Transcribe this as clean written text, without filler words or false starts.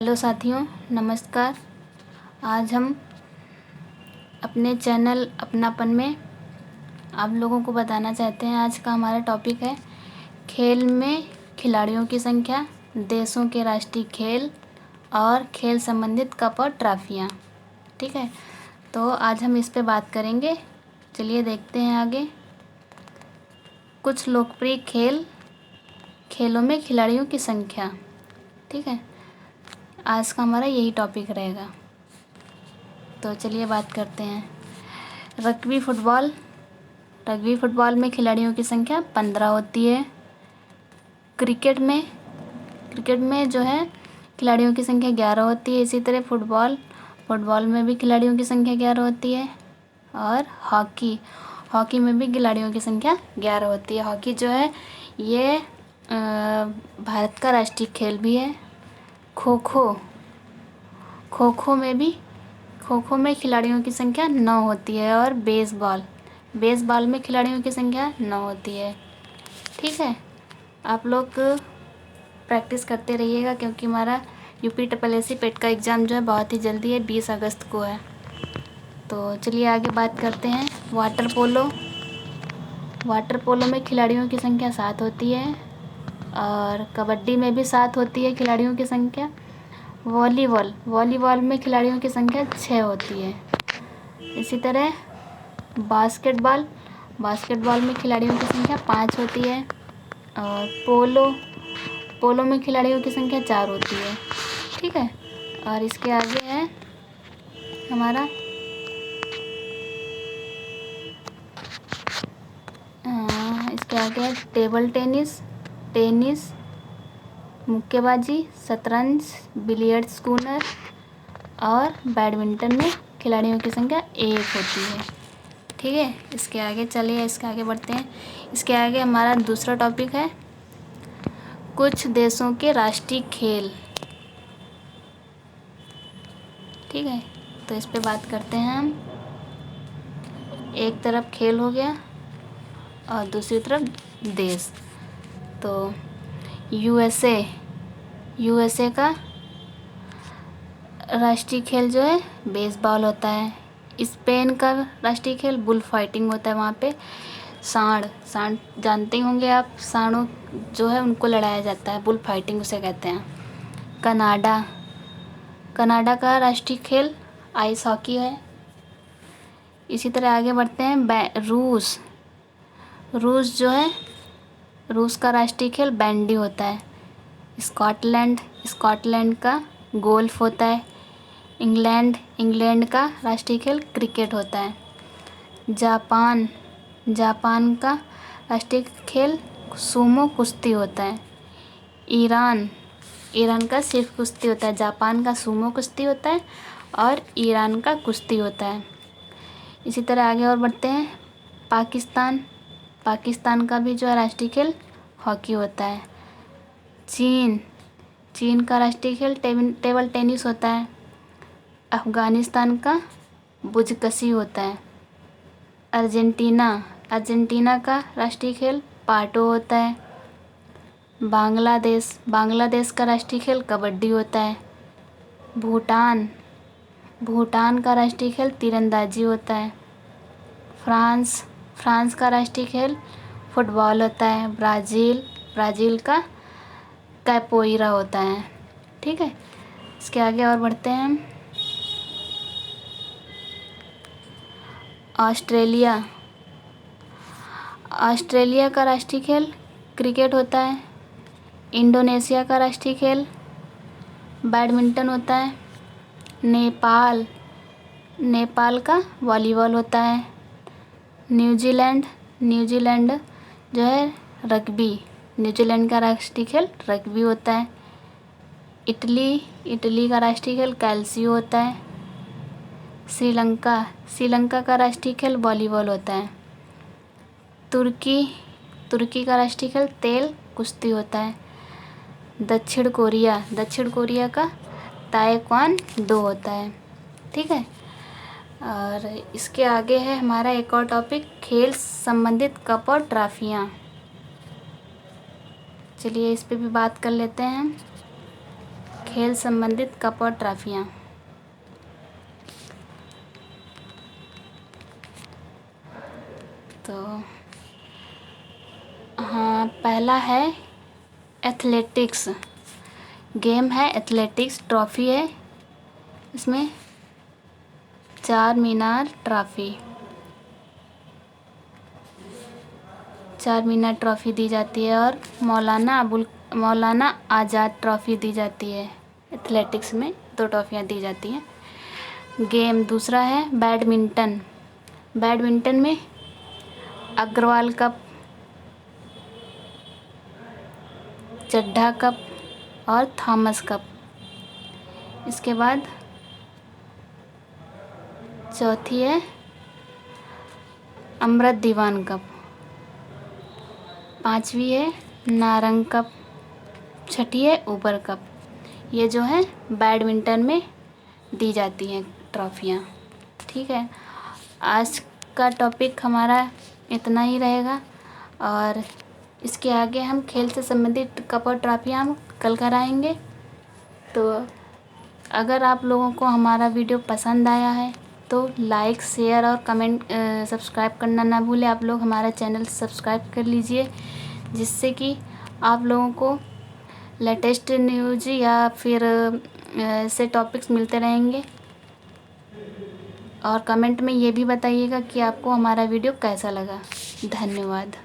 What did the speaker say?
Hello साथियों, नमस्कार। आज हम अपने चैनल अपनापन में आप लोगों को बताना चाहते हैं। आज का हमारा टॉपिक है खेल में खिलाड़ियों की संख्या, देशों के राष्ट्रीय खेल और खेल संबंधित कप और ट्रॉफियाँ। ठीक है, तो आज हम इस पे बात करेंगे। चलिए देखते हैं आगे। कुछ लोकप्रिय खेलों में खिलाड़ियों की संख्या। ठीक है, आज का हमारा यही टॉपिक रहेगा। तो चलिए बात करते हैं। रग्बी फुटबॉल में खिलाड़ियों की संख्या 15 होती है। क्रिकेट में जो है खिलाड़ियों की संख्या 11 होती है। इसी तरह फुटबॉल में भी खिलाड़ियों की संख्या 11 होती है। और हॉकी में भी खिलाड़ियों की संख्या 11 होती है। हॉकी जो है ये भारत का राष्ट्रीय खेल भी है। खो खो में खिलाड़ियों की संख्या 9 होती है। और बेसबॉल में खिलाड़ियों की संख्या 9 होती है। ठीक है, आप लोग प्रैक्टिस करते रहिएगा क्योंकि हमारा UPSSC पेट का एग्ज़ाम जो है बहुत ही जल्दी है, 20 अगस्त को है। तो चलिए आगे बात करते हैं। वाटर पोलो में खिलाड़ियों की संख्या 7 होती है। और कबड्डी में भी 7 होती है खिलाड़ियों की संख्या। वॉलीबॉल में खिलाड़ियों की संख्या 6 होती है। इसी तरह बास्केटबॉल में खिलाड़ियों की संख्या 5 होती है। और पोलो में खिलाड़ियों की संख्या 4 होती है। ठीक है, और इसके आगे है हमारा टेबल टेनिस, मुक्केबाजी, शतरंज, बिलियर्ड्स, स्कूनर और बैडमिंटन में खिलाड़ियों की संख्या 1 होती है। ठीक है, इसके आगे बढ़ते हैं। इसके आगे हमारा दूसरा टॉपिक है कुछ देशों के राष्ट्रीय खेल। ठीक है, तो इस पे बात करते हैं हम। एक तरफ खेल हो गया और दूसरी तरफ देश। तो यूएसए का राष्ट्रीय खेल जो है बेसबॉल होता है। स्पेन का राष्ट्रीय खेल बुल फाइटिंग होता है। वहाँ पे सांड जानते ही होंगे आप। सांडों जो है उनको लड़ाया जाता है, बुल फाइटिंग उसे कहते हैं। कनाडा का राष्ट्रीय खेल आइस हॉकी है। इसी तरह आगे बढ़ते हैं। रूस का राष्ट्रीय खेल बैंडी होता है। स्कॉटलैंड का गोल्फ होता है। इंग्लैंड का राष्ट्रीय खेल क्रिकेट होता है। जापान का राष्ट्रीय खेल सूमो कुश्ती होता है। ईरान का सिर्फ कुश्ती होता है। जापान का सूमो कुश्ती होता है और ईरान का कुश्ती होता है। इसी तरह आगे और बढ़ते हैं। पाकिस्तान का भी जो है राष्ट्रीय खेल हॉकी होता है। चीन का राष्ट्रीय खेल टेबल टेनिस होता है। अफ़गानिस्तान का बुज़कशी होता है। अर्जेंटीना का राष्ट्रीय खेल पाटो होता है। बांग्लादेश का राष्ट्रीय खेल कबड्डी होता है। भूटान का राष्ट्रीय खेल तीरंदाजी होता है। फ्रांस का राष्ट्रीय खेल फुटबॉल होता है। ब्राज़ील का कैपोईरा होता है। ठीक है, इसके आगे और बढ़ते हैं हम। ऑस्ट्रेलिया का राष्ट्रीय खेल क्रिकेट होता है। इंडोनेशिया का राष्ट्रीय खेल बैडमिंटन होता है। नेपाल का वॉलीबॉल होता है। न्यूजीलैंड जो है न्यूजीलैंड का राष्ट्रीय खेल रग्बी होता है। इटली का राष्ट्रीय खेल कैल्सियो होता है। श्रीलंका का राष्ट्रीय खेल वॉलीबॉल होता है। तुर्की का राष्ट्रीय खेल तेल कुश्ती होता है। दक्षिण कोरिया का ताइक्वांडो होता है। ठीक है, और इसके आगे है हमारा एक और टॉपिक खेल संबंधित कप और ट्रॉफियाँ। चलिए इस पे भी बात कर लेते हैं हम। खेल संबंधित कप और ट्रॉफियाँ। तो हाँ, पहला है एथलेटिक्स। गेम है एथलेटिक्स। ट्रॉफ़ी है इसमें चार मीनार ट्रॉफ़ी। चार मीनार ट्रॉफ़ी दी जाती है और मौलाना आज़ाद ट्रॉफ़ी दी जाती है। एथलेटिक्स में 2 ट्रॉफियाँ दी जाती हैं। गेम दूसरा है बैडमिंटन। बैडमिंटन में अग्रवाल कप, चड्ढा कप और थॉमस कप। इसके बाद चौथी है अमृत दीवान कप। पांचवी है नारंग कप। छठी है ऊबर कप। ये जो है बैडमिंटन में दी जाती हैं ट्रॉफियाँ। ठीक है, आज का टॉपिक हमारा इतना ही रहेगा और इसके आगे हम खेल से संबंधित कप और ट्रॉफियाँ हम कल कराएंगे। तो अगर आप लोगों को हमारा वीडियो पसंद आया है तो लाइक, शेयर और कमेंट सब्सक्राइब करना ना भूलें। आप लोग हमारा चैनल सब्सक्राइब कर लीजिए, जिससे कि आप लोगों को लेटेस्ट न्यूज़ या फिर ऐसे टॉपिक्स मिलते रहेंगे। और कमेंट में ये भी बताइएगा कि आपको हमारा वीडियो कैसा लगा। धन्यवाद।